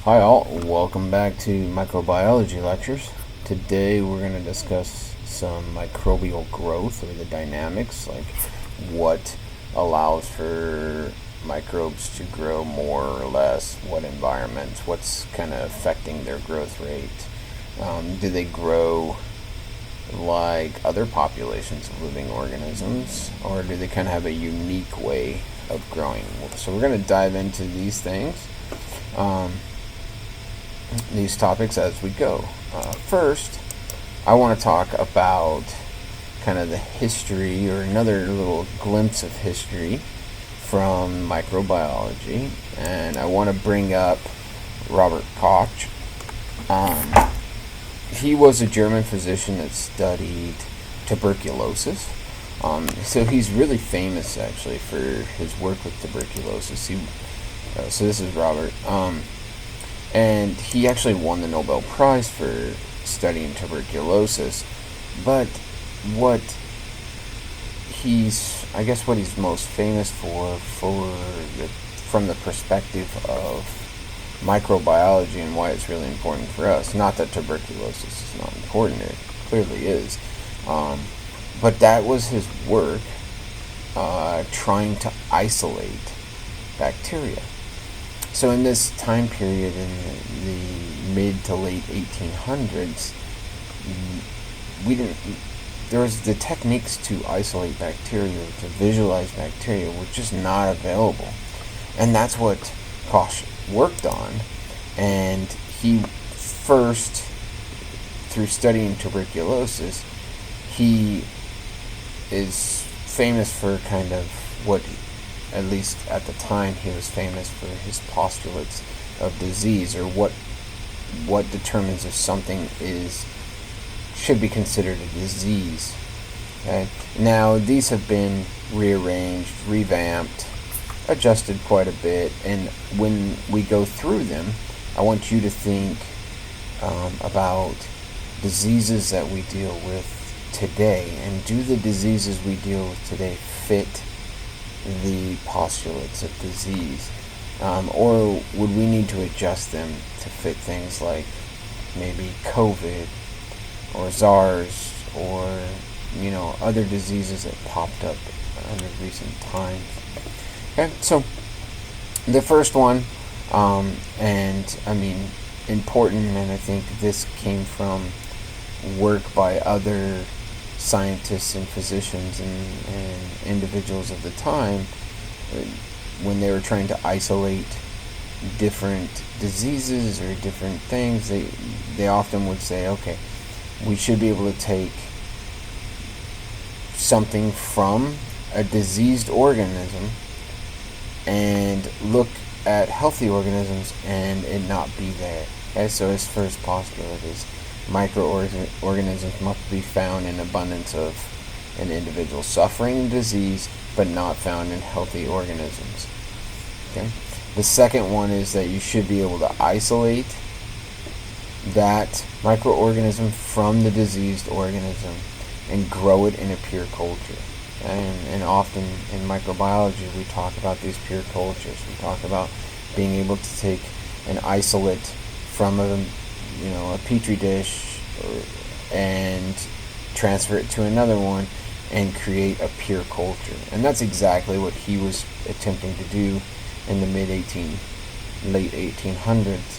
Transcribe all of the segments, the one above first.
Hi all, welcome back to Microbiology lectures. Today we're going to discuss some microbial growth, or the dynamics, like what allows for microbes to grow more or less, what environments, what's kind of affecting their growth rate. Do they grow like other populations of living organisms, or do they kind of have a unique way of growing? So we're going to dive into these things. These topics as we go. First, I want to talk about kind of the history, or another little glimpse of history from microbiology, and I want to bring up Robert Koch. He was a German physician that studied tuberculosis. So he's really famous actually for his work with tuberculosis. So this is Robert. And he actually won the Nobel Prize for studying tuberculosis. But what he's most famous from the perspective of microbiology and why it's really important for us. Not that tuberculosis is not important; it clearly is. But that was his work, trying to isolate bacteria. So in this time period, in the mid to late 1800s, the techniques to isolate bacteria, to visualize bacteria, were just not available. And that's what Koch worked on. And he first, through studying tuberculosis, he is famous for kind of what, at least at the time, he was famous for his postulates of disease, or what determines if something should be considered a disease. Okay? Now, these have been rearranged, revamped, adjusted quite a bit, and when we go through them, I want you to think about diseases that we deal with today, and do the diseases we deal with today fit the postulates of disease, or would we need to adjust them to fit things like maybe COVID or SARS, or other diseases that popped up in recent times. Okay, so the first one, important, and I think this came from work by other scientists and physicians and individuals of the time, when they were trying to isolate different diseases or different things. They often would say, okay, we should be able to take something from a diseased organism and look at healthy organisms and it not be there. Okay, so his first postulate is microorganisms must be found in abundance of an individual suffering disease, but not found in healthy organisms. Okay. The second one is that you should be able to isolate that microorganism from the diseased organism and grow it in a pure culture. And often in microbiology we talk about these pure cultures. We talk about being able to take an isolate from a petri dish, and transfer it to another one and create a pure culture. And that's exactly what he was attempting to do in the late 1800s.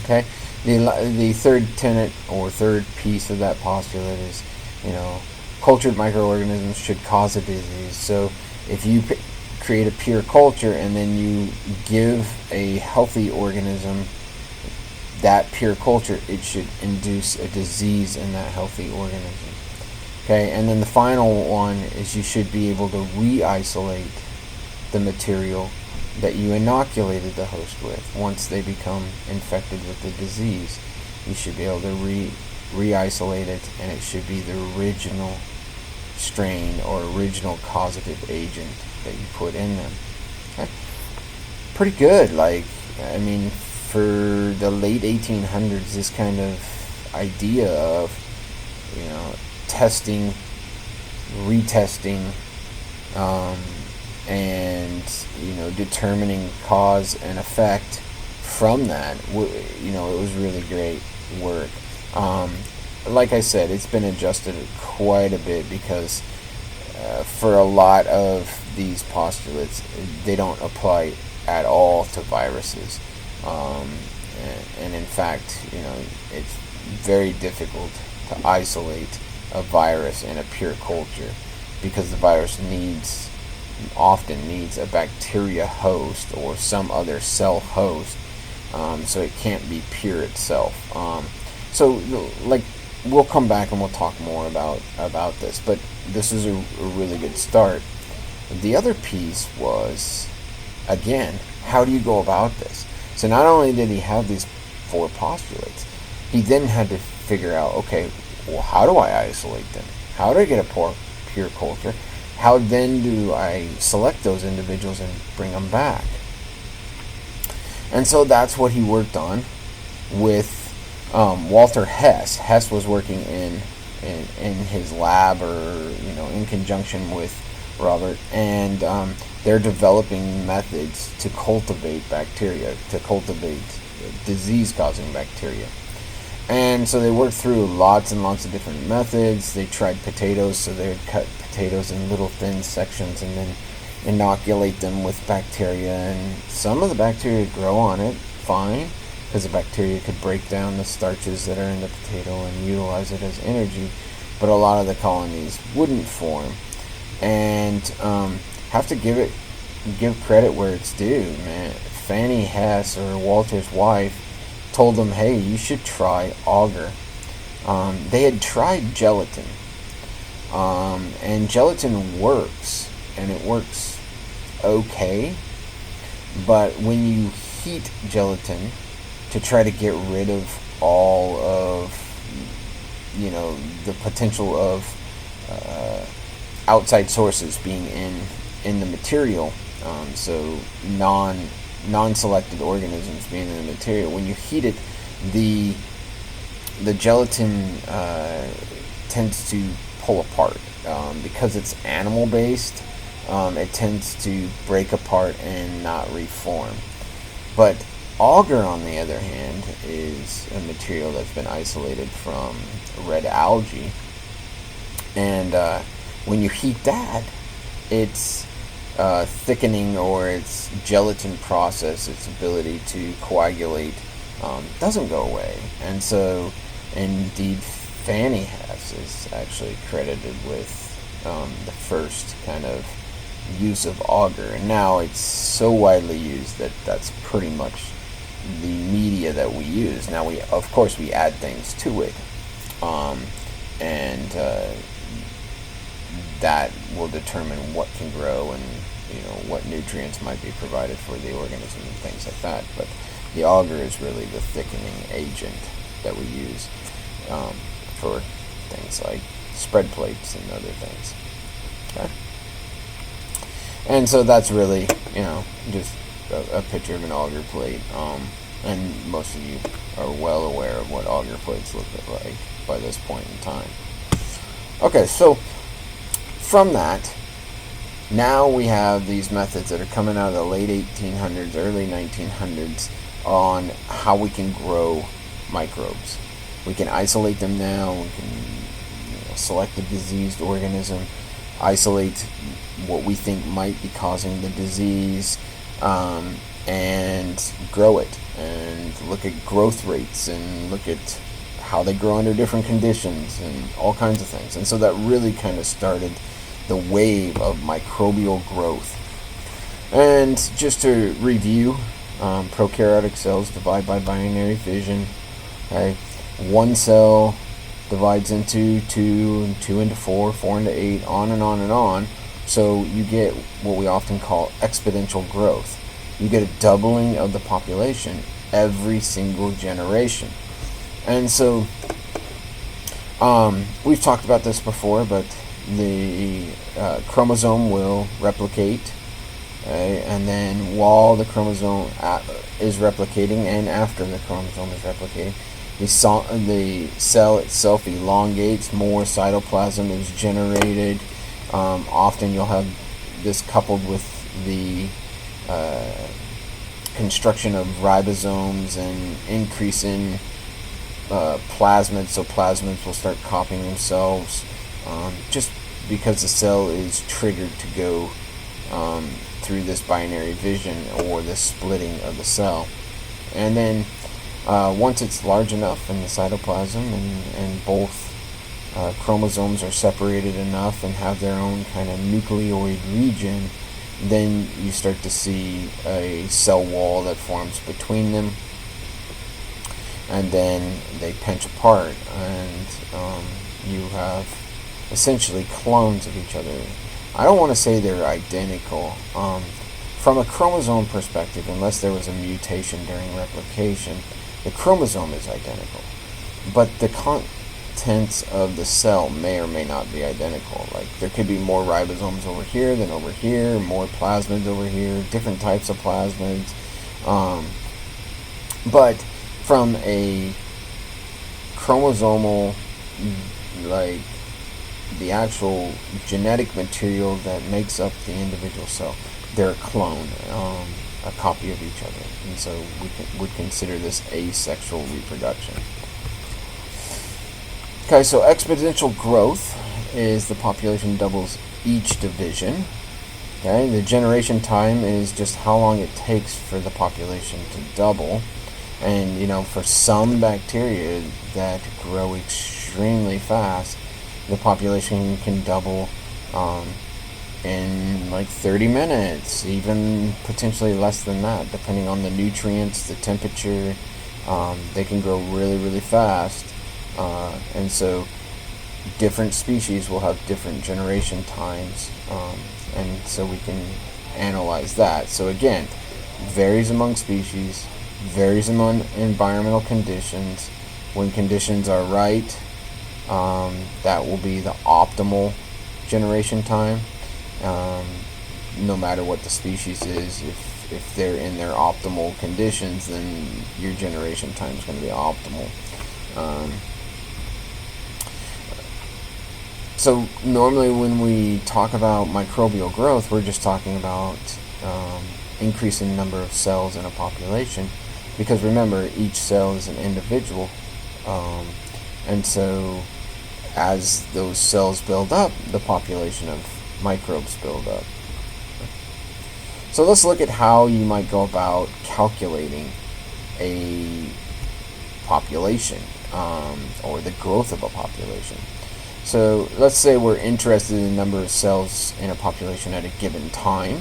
Okay, the third tenet, or third piece of that postulate is, cultured microorganisms should cause a disease. So if you create a pure culture and then you give a healthy organism that pure culture, it should induce a disease in that healthy organism. Okay, and then the final one is you should be able to re-isolate the material that you inoculated the host with. Once they become infected with the disease, you should be able to re-isolate it, and it should be the original strain or original causative agent that you put in them. Okay? Pretty good. For the late 1800s, this kind of idea of testing, retesting, and determining cause and effect from that, it was really great work. Like I said, it's been adjusted quite a bit because for a lot of these postulates, they don't apply at all to viruses. And in fact, it's very difficult to isolate a virus in a pure culture because the virus often needs a bacteria host or some other cell host, so it can't be pure itself. So we'll come back and we'll talk more about this, but this is a really good start. The other piece was, again, how do you go about this? So not only did he have these 4 postulates, he then had to figure out, okay, well, how do I isolate them? How do I get a pure culture? How then do I select those individuals and bring them back? And so that's what he worked on with Walter Hess. Hess was working in his lab, or in conjunction with Robert, and they're developing methods to cultivate bacteria, to cultivate disease-causing bacteria. And so they worked through lots and lots of different methods. They tried potatoes, so they would cut potatoes in little thin sections and then inoculate them with bacteria. And some of the bacteria would grow on it fine, because the bacteria could break down the starches that are in the potato and utilize it as energy. But a lot of the colonies wouldn't form. And have to give credit where it's due, man. Frannie Hess, or Walter's wife, told them, hey, you should try agar. They had tried gelatin, and gelatin works, and it works okay, but when you heat gelatin to try to get rid of all of the potential of outside sources being in the material, so non-selected organisms being in the material. When you heat it, the gelatin tends to pull apart because it's animal based. It tends to break apart and not reform. But agar, on the other hand, is a material that's been isolated from red algae, and when you heat that, it's thickening, or its gelatin process, its ability to coagulate, doesn't go away. And so, indeed, Frannie Hess is actually credited with the first kind of use of agar. And now it's so widely used that that's pretty much the media that we use. Now, of course, we add things to it, and that will determine what can grow and what nutrients might be provided for the organism and things like that. But the agar is really the thickening agent that we use for things like spread plates and other things. Okay? And so that's really, just a picture of an agar plate. And most of you are well aware of what agar plates look like by this point in time. Okay, so from that, now we have these methods that are coming out of the late 1800s, early 1900s on how we can grow microbes. We can isolate them now. We can select a diseased organism, isolate what we think might be causing the disease, and grow it, and look at growth rates, and look at how they grow under different conditions, and all kinds of things. And so that really kind of started the wave of microbial growth. And just to review, prokaryotic cells divide by binary fission. Okay, one cell divides into 2, and 2 into 4, 4 into 8, on and on and on. So you get what we often call exponential growth. You get a doubling of the population every single generation. And so we've talked about this before, but the chromosome will replicate, and then while the chromosome is replicating, and after the chromosome is replicating, the cell itself elongates, more cytoplasm is generated. Often you'll have this coupled with the construction of ribosomes and increase in plasmids, so plasmids will start copying themselves, just because the cell is triggered to go through this binary vision or this splitting of the cell. And then once it's large enough in the cytoplasm and both chromosomes are separated enough and have their own kind of nucleoid region, then you start to see a cell wall that forms between them, and then they pinch apart, and you have essentially clones of each other. I don't want to say they're identical. From a chromosome perspective, unless there was a mutation during replication, the chromosome is identical. But the contents of the cell may or may not be identical. Like, there could be more ribosomes over here than over here, more plasmids over here, different types of plasmids. But from a chromosomal, like the actual genetic material that makes up the individual cell, they're a clone, a copy of each other, and so we would consider this asexual reproduction. Okay, so exponential growth is the population doubles each division. Okay, the generation time is just how long it takes for the population to double, and for some bacteria that grow extremely fast, the population can double in like 30 minutes, even potentially less than that, depending on the nutrients, the temperature. They can grow really, really fast. And so different species will have different generation times. And so we can analyze that. So again, varies among species, varies among environmental conditions. When conditions are right, that will be the optimal generation time. No matter what the species is, if they're in their optimal conditions, then your generation time is going to be optimal. So normally when we talk about microbial growth, we're just talking about increasing the number of cells in a population, because remember, each cell is an individual, and so as those cells build up, the population of microbes build up. So let's look at how you might go about calculating a population, or the growth of a population. So let's say we're interested in the number of cells in a population at a given time.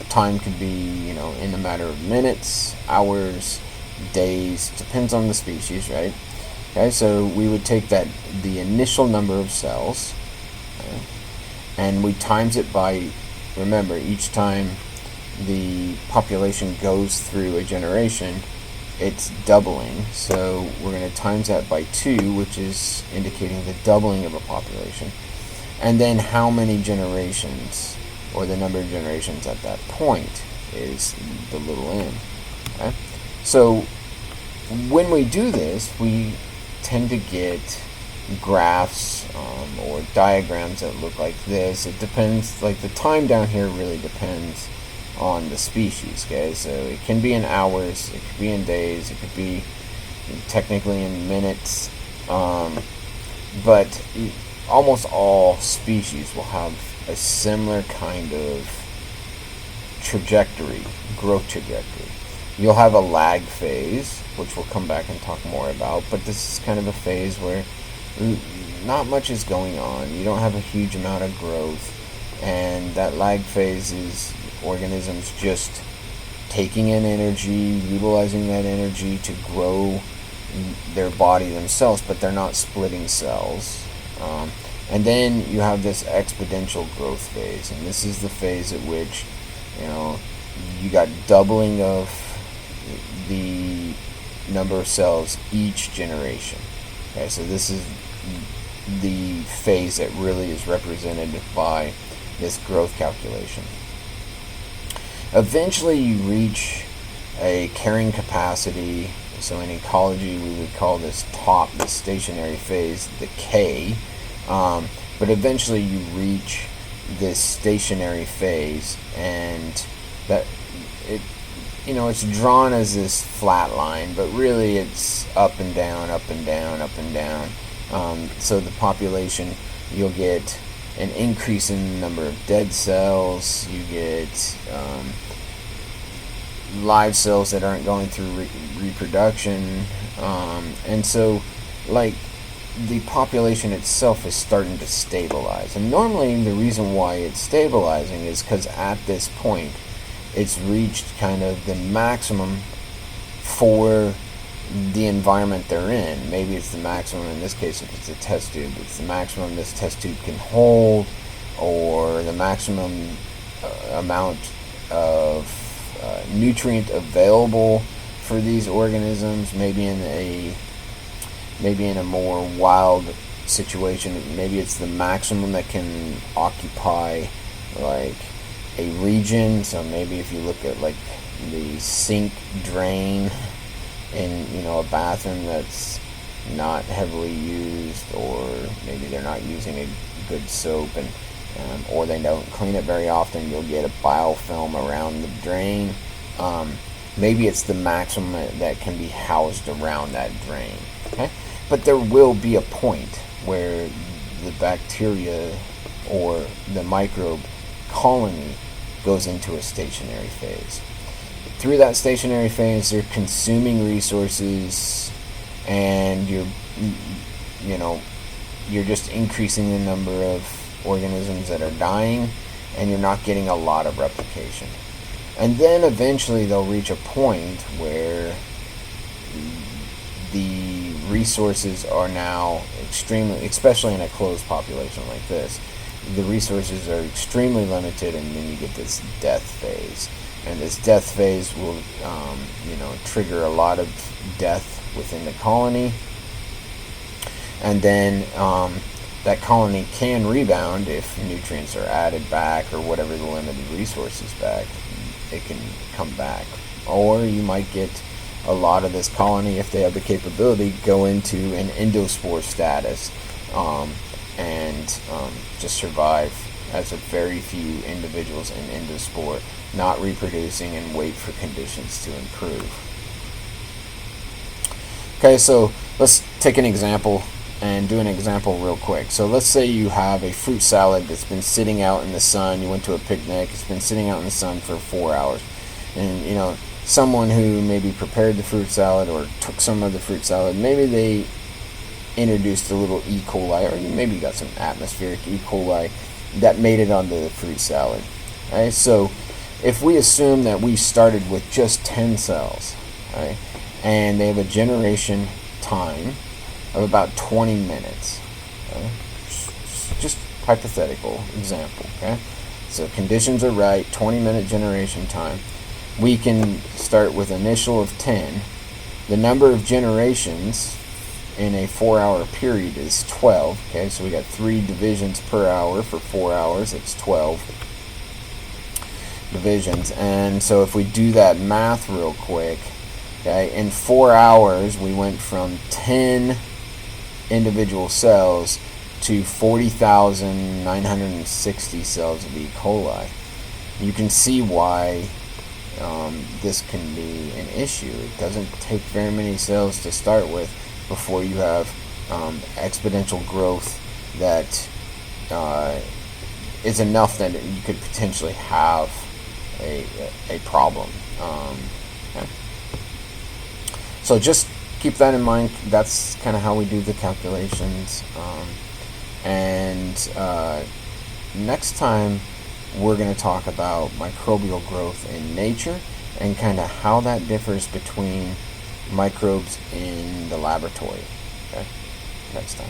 Time could be, in a matter of minutes, hours, days, depends on the species, right? Okay, so we would take the initial number of cells, okay, and we times it by, remember, each time the population goes through a generation, it's doubling, so we're going to times that by 2, which is indicating the doubling of a population, and then how many generations, or the number of generations at that point, is the little n. Okay? So when we do this, we tend to get graphs or diagrams that look like this. It depends, like the time down here really depends on the species, okay? So it can be in hours, it could be in days, it could be technically in minutes, but almost all species will have a similar kind of trajectory, growth trajectory. You'll have a lag phase, which we'll come back and talk more about, but this is kind of a phase where not much is going on. You don't have a huge amount of growth, and that lag phase is organisms just taking in energy, utilizing that energy to grow their body themselves, but they're not splitting cells. And then you have this exponential growth phase, and this is the phase at which you got doubling of the number of cells each generation. Okay, so this is the phase that really is represented by this growth calculation. Eventually you reach a carrying capacity. So in ecology we would call this top, the stationary phase, the K. But eventually you reach this stationary phase, and that it's drawn as this flat line, but really it's up and down, up and down, up and down. So the population, you'll get an increase in the number of dead cells, you get live cells that aren't going through reproduction, and so like the population itself is starting to stabilize. And normally the reason why it's stabilizing is because at this point it's reached kind of the maximum for the environment they're in. Maybe it's the maximum, in this case if it's a test tube, it's the maximum this test tube can hold, or the maximum amount of nutrient available for these organisms. Maybe in a more wild situation, maybe it's the maximum that can occupy like a region. So maybe if you look at like the sink drain in a bathroom that's not heavily used, or maybe they're not using a good soap, and or they don't clean it very often, you'll get a biofilm around the drain. Maybe it's the maximum that can be housed around that drain. Okay, but there will be a point where the bacteria or the microbe colony goes into a stationary phase. Through that stationary phase, they're consuming resources, and you're just increasing the number of organisms that are dying, and you're not getting a lot of replication. And then eventually they'll reach a point where the resources are now extremely, especially in a closed population like this, the resources are extremely limited, and then you get this death phase. And this death phase will trigger a lot of death within the colony, and then that colony can rebound if nutrients are added back, or whatever the limited resources back, it can come back. Or you might get a lot of this colony, if they have the capability, go into an endospore status, and just survive as a very few individuals in endospore, not reproducing, and wait for conditions to improve. Okay, so let's take an example and do an example real quick. So let's say you have a fruit salad that's been sitting out in the sun. You went to a picnic, it's been sitting out in the sun for 4 hours, and someone who maybe prepared the fruit salad or took some of the fruit salad, maybe they introduced a little E. coli, or maybe got some atmospheric E. coli that made it onto the fruit salad. Right? So if we assume that we started with just 10 cells, right, and they have a generation time of about 20 minutes, okay? Just hypothetical example, okay? So conditions are right, 20-minute generation time. We can start with initial of 10. The number of generations in a 4-hour period is 12, okay? So we got 3 divisions per hour for 4 hours, it's 12 divisions. And so if we do that math real quick, okay, in 4 hours we went from 10 individual cells to 40,960 cells of E. coli. You can see why this can be an issue. It doesn't take very many cells to start with before you have exponential growth that is enough that you could potentially have a problem. Okay. So just keep that in mind. That's kind of how we do the calculations. And next time we're going to talk about microbial growth in nature and kind of how that differs between microbes in the laboratory. Okay, next time.